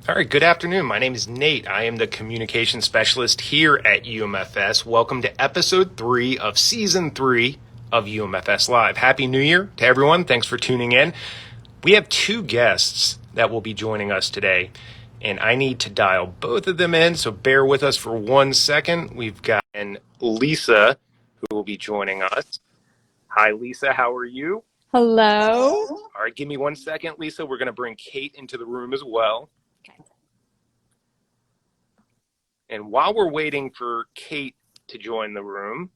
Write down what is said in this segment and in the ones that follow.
All right, good afternoon. My name is Nate. I am the communication specialist here at UMFS. Welcome to episode 3 of season 3 of UMFS Live. Happy New Year to everyone. Thanks for tuning in. We have 2 guests that will be joining us today, and I need to dial both of them in, so bear with us for 1 second. We've got Lisa, who will be joining us. Hi, Lisa. How are you? Hello. All right, give me 1 second, Lisa. We're going to bring Kate into the room as well. Okay. And while we're waiting for Kate to join the room,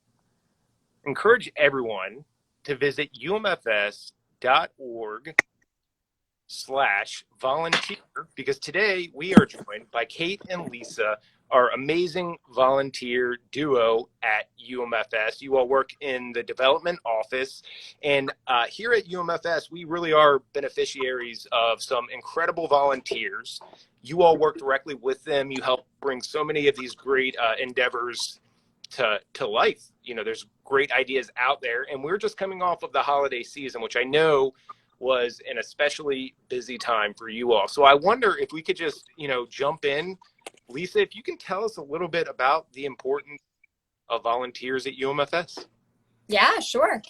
encourage everyone to visit umfs.org/volunteer, because today we are joined by Kate and Lisa, our amazing volunteer duo at UMFS. You all work in the development office, and here at UMFS, we really are beneficiaries of some incredible volunteers. You all work directly with them. You help bring so many of these great endeavors to life. You know, there's great ideas out there, and we're just coming off of the holiday season, which I know was an especially busy time for you all. So I wonder if we could just, jump in. Lisa, if you can tell us a little bit about the importance of volunteers at UMFS. Yeah, sure.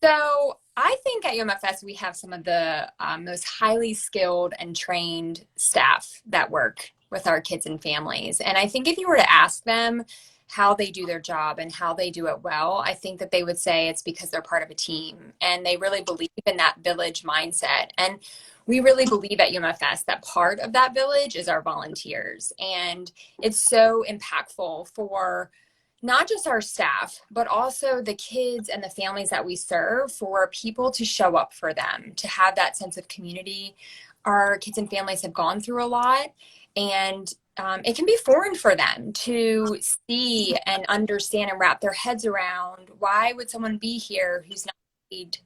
So I think at UMFS we have some of the most highly skilled and trained staff that work with our kids and families. And I think if you were to ask them how they do their job and how they do it well, I think that they would say it's because they're part of a team and they really believe in that village mindset. And we really believe at UMFS that part of that village is our volunteers. And it's so impactful for not just our staff, but also the kids and the families that we serve, for people to show up for them, to have that sense of community. Our kids and families have gone through a lot, and it can be foreign for them to see and understand and wrap their heads around, why would someone be here who's not paid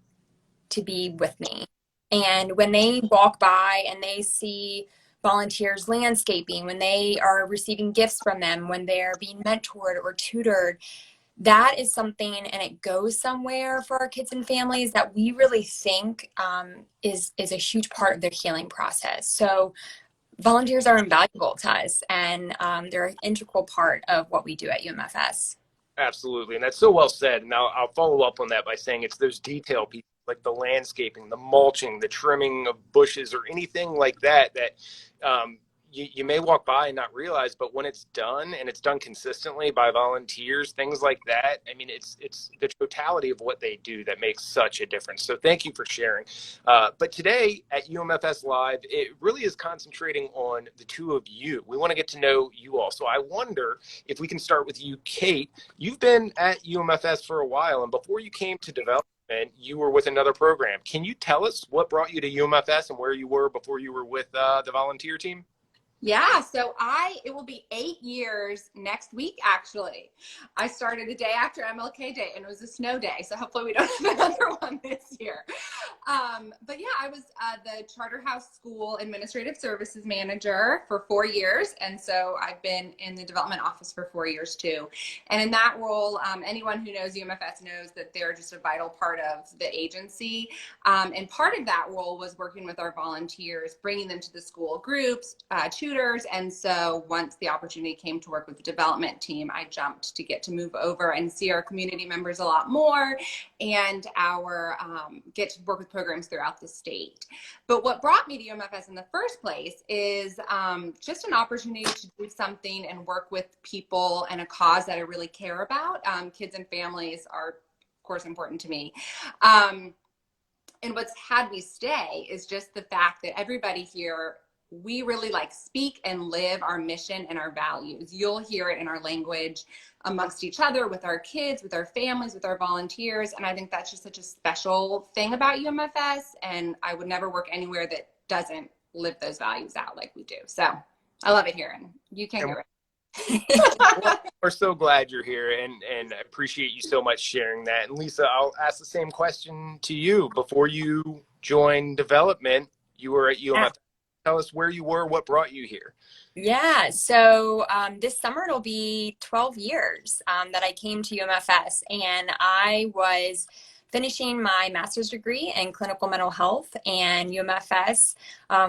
to be with me? And when they walk by and they see volunteers landscaping, when they are receiving gifts from them, when they're being mentored or tutored, that is something, and it goes somewhere for our kids and families, that we really think is a huge part of their healing process. So volunteers are invaluable to us, and they're an integral part of what we do at UMFS. Absolutely. And that's so well said. And I'll follow up on that by saying it's those detail pieces, like the landscaping, the mulching, the trimming of bushes, or anything like that, that you may walk by and not realize, but when it's done, and it's done consistently by volunteers, things like that, I mean, it's the totality of what they do that makes such a difference. So thank you for sharing. But today at UMFS Live, it really is concentrating on the two of you. We want to get to know you all. So I wonder if we can start with you, Kate. You've been at UMFS for a while, and before you came to development, you were with another program. Can you tell us what brought you to UMFS and where you were before you were with the volunteer team? Yeah, so it will be 8 years next week, actually. I started the day after MLK Day, and it was a snow day, so hopefully we don't have another one this year. But yeah, I was the Charterhouse School Administrative Services Manager for 4 years, and so I've been in the development office for 4 years too. And in that role, anyone who knows UMFS knows that they're just a vital part of the agency. And part of that role was working with our volunteers, bringing them to the school groups, tutors. And so once the opportunity came to work with the development team, I jumped to get to move over and see our community members a lot more, and get to work with programs throughout the state. But what brought me to UMFS in the first place is just an opportunity to do something and work with people and a cause that I really care about. Kids and families are, of course, important to me. And what's had me stay is just the fact that everybody here, we really speak and live our mission and our values. You'll hear it in our language amongst each other, with our kids, with our families, with our volunteers. And I think that's just such a special thing about UMFS. And I would never work anywhere that doesn't live those values out like we do. So I love it here, and you can hear it. We're so glad you're here, and I appreciate you so much sharing that. And Lisa, I'll ask the same question to you. Before you joined development, you were at UMFS. Tell us where you were, what brought you here. Yeah, so this summer it'll be 12 years that I came to UMFS, and I was finishing my master's degree in clinical mental health, and UMFS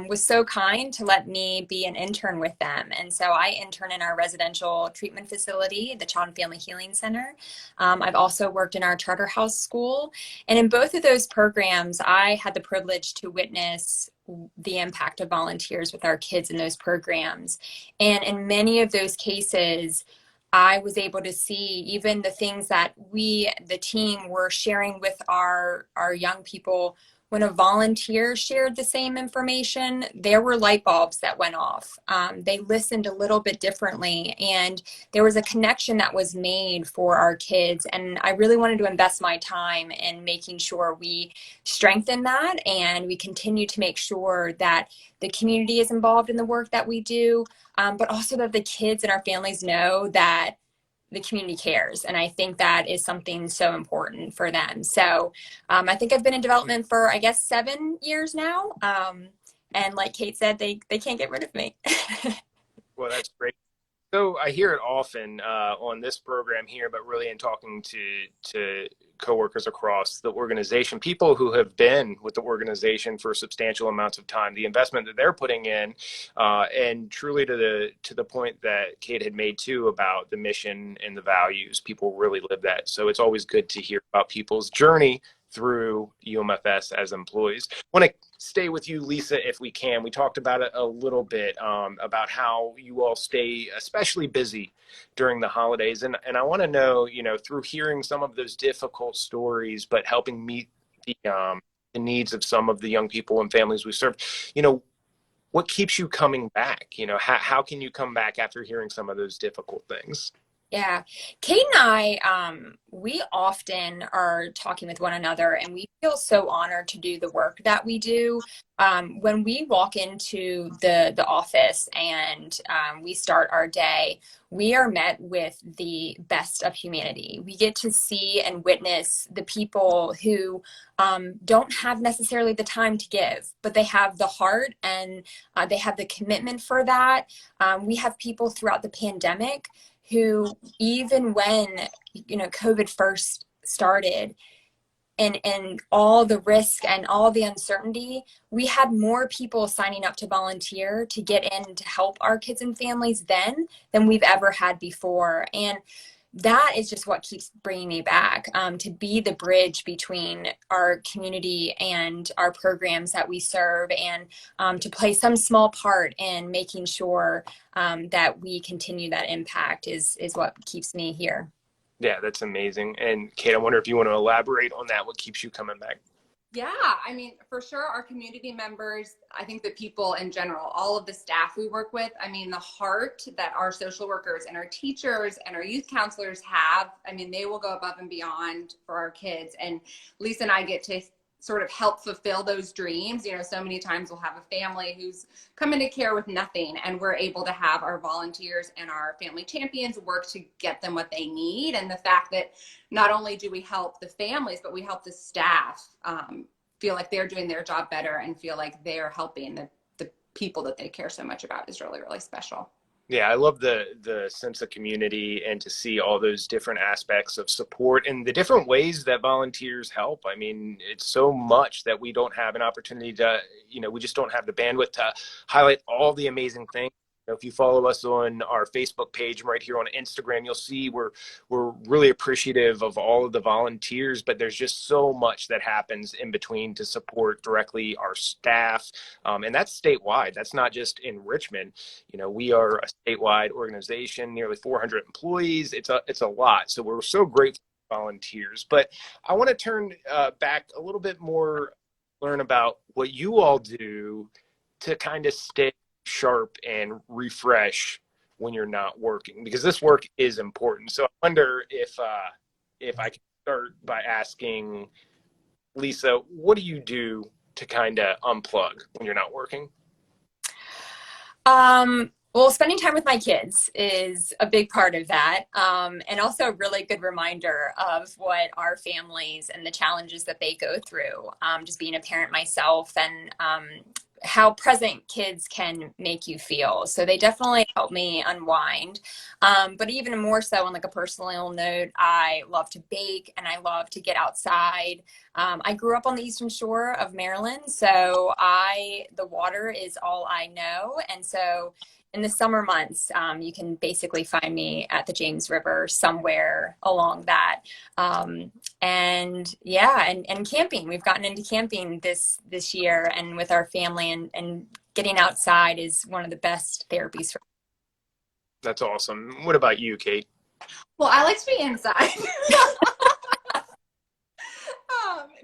was so kind to let me be an intern with them. And so I intern in our residential treatment facility, the Child and Family Healing Center. I've also worked in our charter house school. And in both of those programs, I had the privilege to witness the impact of volunteers with our kids in those programs. And in many of those cases, I was able to see even the things that we, the team, were sharing with our young people. When a volunteer shared the same information, there were light bulbs that went off. They listened a little bit differently, and there was a connection that was made for our kids. And I really wanted to invest my time in making sure we strengthen that, and we continue to make sure that the community is involved in the work that we do, but also that the kids and our families know that the community cares. And I think that is something so important for them. So I think I've been in development for, I guess, 7 years now. And like Kate said, they can't get rid of me. Well, that's great. So I hear it often on this program here, but really in talking to coworkers across the organization, people who have been with the organization for substantial amounts of time, the investment that they're putting in, and truly to the point that Kate had made too about the mission and the values, people really live that. So it's always good to hear about people's journey through UMFS as employees. I want to stay with you, Lisa, if we can. We talked about it a little bit, about how you all stay especially busy during the holidays. And I want to know, through hearing some of those difficult stories, but helping meet the needs of some of the young people and families we serve, what keeps you coming back? How can you come back after hearing some of those difficult things? Yeah. Kate and I, we often are talking with one another, and we feel so honored to do the work that we do. When we walk into the office and we start our day, we are met with the best of humanity. We get to see and witness the people who don't have necessarily the time to give, but they have the heart, and they have the commitment for that. We have people throughout the pandemic who, even when COVID first started, and all the risk and all the uncertainty, we had more people signing up to volunteer to get in to help our kids and families then than we've ever had before. And that is just what keeps bringing me back, to be the bridge between our community and our programs that we serve, and to play some small part in making sure that we continue that impact is what keeps me here. Yeah, that's amazing. And Kate, I wonder if you want to elaborate on that. What keeps you coming back? Yeah, I mean, for sure, our community members, I think the people in general, all of the staff we work with, I mean, the heart that our social workers and our teachers and our youth counselors have, I mean, they will go above and beyond for our kids. And Lisa and I get to sort of help fulfill those dreams. So many times we'll have a family who's come into care with nothing, and we're able to have our volunteers and our family champions work to get them what they need. And the fact that not only do we help the families, but we help the staff feel like they're doing their job better and feel like they're helping the people that they care so much about is really, really special. Yeah, I love the sense of community, and to see all those different aspects of support and the different ways that volunteers help. I mean, it's so much that we don't have an opportunity to, we just don't have the bandwidth to highlight all the amazing things. If you follow us on our Facebook page, right here on Instagram, you'll see we're really appreciative of all of the volunteers, but there's just so much that happens in between to support directly our staff. And that's statewide. That's not just in Richmond. We are a statewide organization, nearly 400 employees. It's a lot. So we're so grateful for volunteers. But I want to turn back a little bit more, learn about what you all do to kind of stay sharp and refresh when you're not working, because this work is important. So I wonder if I can start by asking Lisa, what do you do to kind of unplug when you're not working? Well, spending time with my kids is a big part of that. And also a really good reminder of what our families and the challenges that they go through. Just being a parent myself, and how present kids can make you feel. So they definitely help me unwind. But even more so on like a personal note, I love to bake and I love to get outside. I grew up on the Eastern Shore of Maryland, so the water is all I know. And so in the summer months, you can basically find me at the James River somewhere along that. And yeah, and camping. We've gotten into camping this year and with our family, and getting outside is one of the best therapies for. That's awesome. What about you, Kate? Well, I like to be inside.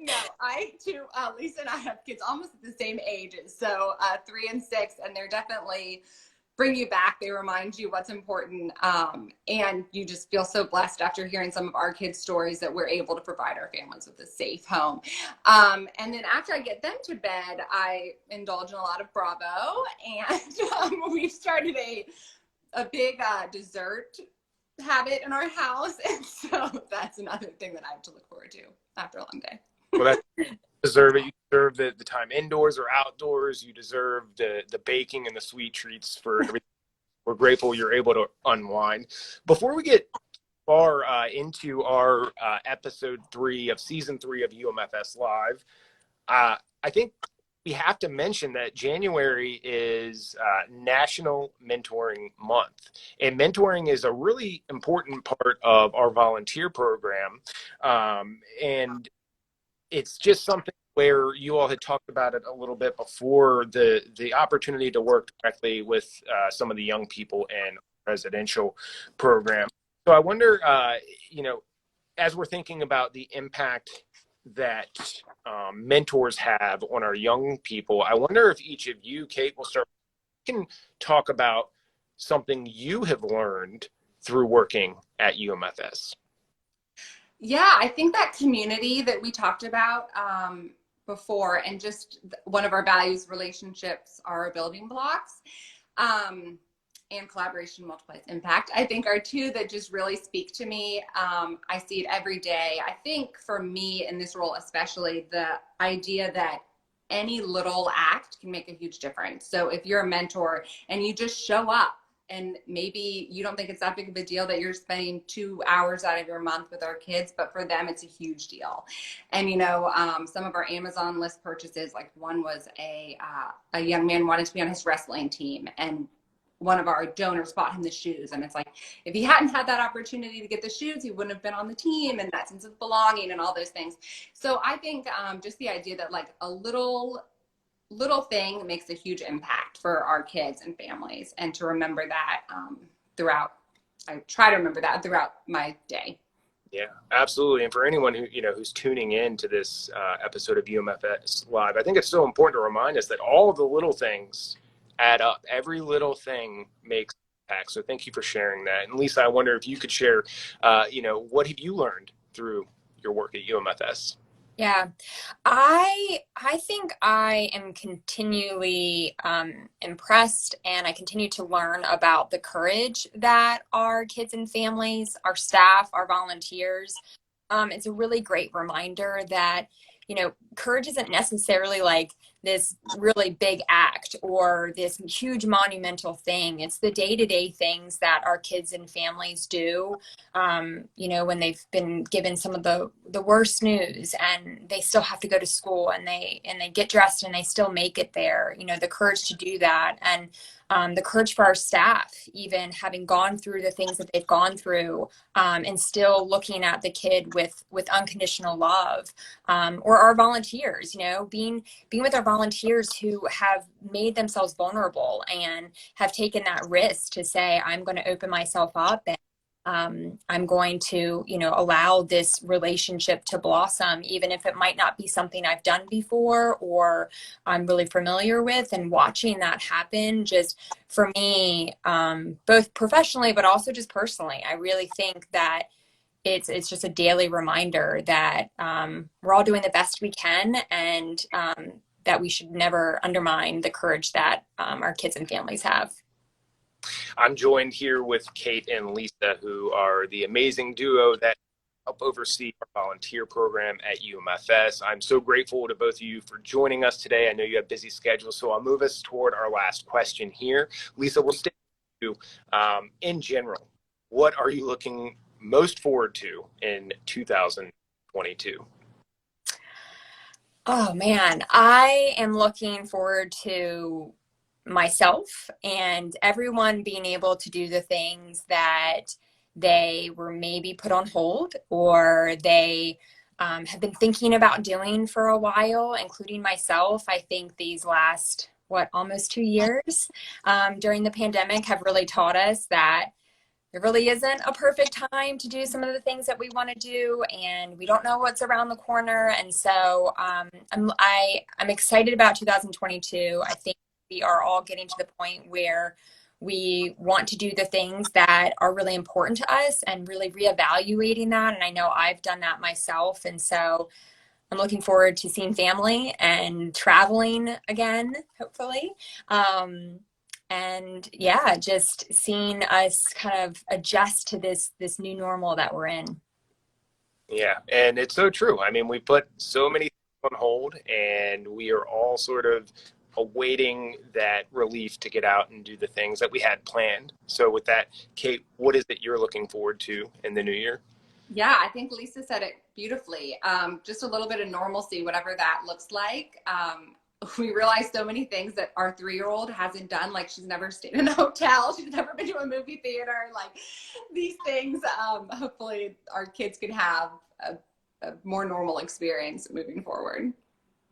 No, I too, Lisa and I have kids almost at the same ages. So 3 and 6, and they're definitely bring you back. They remind you what's important. And you just feel so blessed after hearing some of our kids' stories that we're able to provide our families with a safe home. And then after I get them to bed, I indulge in a lot of Bravo. And we've started a big dessert habit in our house. And so that's another thing that I have to look forward to after a long day. Well, you deserve it. You deserve the time indoors or outdoors. You deserve the baking and the sweet treats for everything. We're grateful you're able to unwind. Before we get far into our episode 3 of season 3 of UMFS Live, I think we have to mention that January is National Mentoring Month. And mentoring is a really important part of our volunteer program. And it's just something where you all had talked about it a little bit before, the opportunity to work directly with some of the young people in residential program. So I wonder, as we're thinking about the impact that mentors have on our young people, I wonder if each of you, Kate, can talk about something you have learned through working at UMFS. Yeah, I think that community that we talked about before, and just one of our values, relationships are building blocks, and collaboration multiplies impact, I think are two that just really speak to me. I see it every day. I think for me in this role, especially, the idea that any little act can make a huge difference. So if you're a mentor and you just show up, and maybe you don't think it's that big of a deal that you're spending 2 hours out of your month with our kids, but for them, it's a huge deal. And, some of our Amazon list purchases, like one was a young man wanted to be on his wrestling team, and one of our donors bought him the shoes. And it's like, if he hadn't had that opportunity to get the shoes, he wouldn't have been on the team, and that sense of belonging and all those things. So I think just the idea that like a little thing makes a huge impact for our kids and families, and to remember that I try to remember that throughout my day. Yeah, absolutely. And for anyone who's tuning in to this episode of UMFS Live, I think it's so important to remind us that all of the little things add up. Every little thing makes an impact. So thank you for sharing that. And Lisa, I wonder if you could share, what have you learned through your work at UMFS? Yeah, I think I am continually impressed, and I continue to learn about the courage that our kids and families, our staff, our volunteers. It's a really great reminder that, courage isn't necessarily like this really big act or this huge monumental thing. It's the day-to-day things that our kids and families do, when they've been given some of the worst news, and they still have to go to school, and they get dressed and they still make it there. The courage to do that, and the courage for our staff, even having gone through the things that they've gone through, and still looking at the kid with unconditional love, or our volunteers, being with our volunteers who have made themselves vulnerable and have taken that risk to say, I'm going to open myself up, and I'm going to, allow this relationship to blossom, even if it might not be something I've done before or I'm really familiar with. And watching that happen, just for me, both professionally, but also just personally, I really think that it's just a daily reminder that we're all doing the best we can, and that we should never undermine the courage that our kids and families have. I'm joined here with Kate and Lisa, who are the amazing duo that help oversee our volunteer program at UMFS. I'm so grateful to both of you for joining us today. I know you have busy schedules, so I'll move us toward our last question here. Lisa, we'll stay with you. In general, what are you looking most forward to in 2022? Oh man, I am looking forward to myself and everyone being able to do the things that they were maybe put on hold or they have been thinking about doing for a while, including myself. I think these last, almost 2 years during the pandemic have really taught us that there really isn't a perfect time to do some of the things that we want to do, and we don't know what's around the corner. And so I'm excited about 2022. I think we are all getting to the point where we want to do the things that are really important to us and really reevaluating that. And I know I've done that myself. And so I'm looking forward to seeing family and traveling again, hopefully. And yeah, just seeing us kind of adjust to this new normal that we're in. Yeah, and it's so true. I mean, we put so many things on hold, and we are all sort of awaiting that relief to get out and do the things that we had planned. So with that, Kate, what is it you're looking forward to in the new year? Yeah, I think Lisa said it beautifully. Just a little bit of normalcy, whatever that looks like. We realized so many things that our 3-year-old hasn't done. Like, she's never stayed in a hotel. She's never been to a movie theater. Like, these things, hopefully our kids can have a more normal experience moving forward.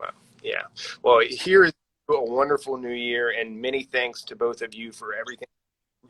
Wow. Yeah. Well, here is a wonderful new year, and many thanks to both of you for everything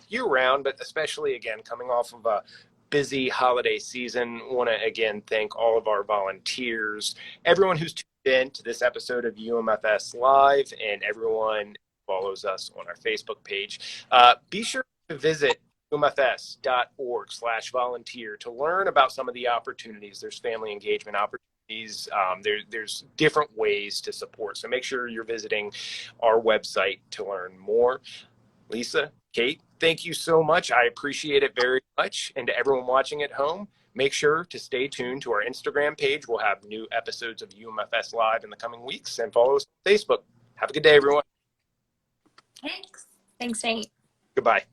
year round, but especially again, coming off of a busy holiday season. Want to again thank all of our volunteers, everyone who's tuned in to this episode of UMFS Live, and everyone who follows us on our Facebook page. Be sure to visit umfs.org/volunteer to learn about some of the opportunities. There's family engagement opportunities. There's different ways to support. So make sure you're visiting our website to learn more. Lisa, Kate, thank you so much. I appreciate it very much. And to everyone watching at home, make sure to stay tuned to our Instagram page. We'll have new episodes of UMFS Live in the coming weeks, and follow us on Facebook. Have a good day, everyone. Thanks. Thanks, Nate. Goodbye.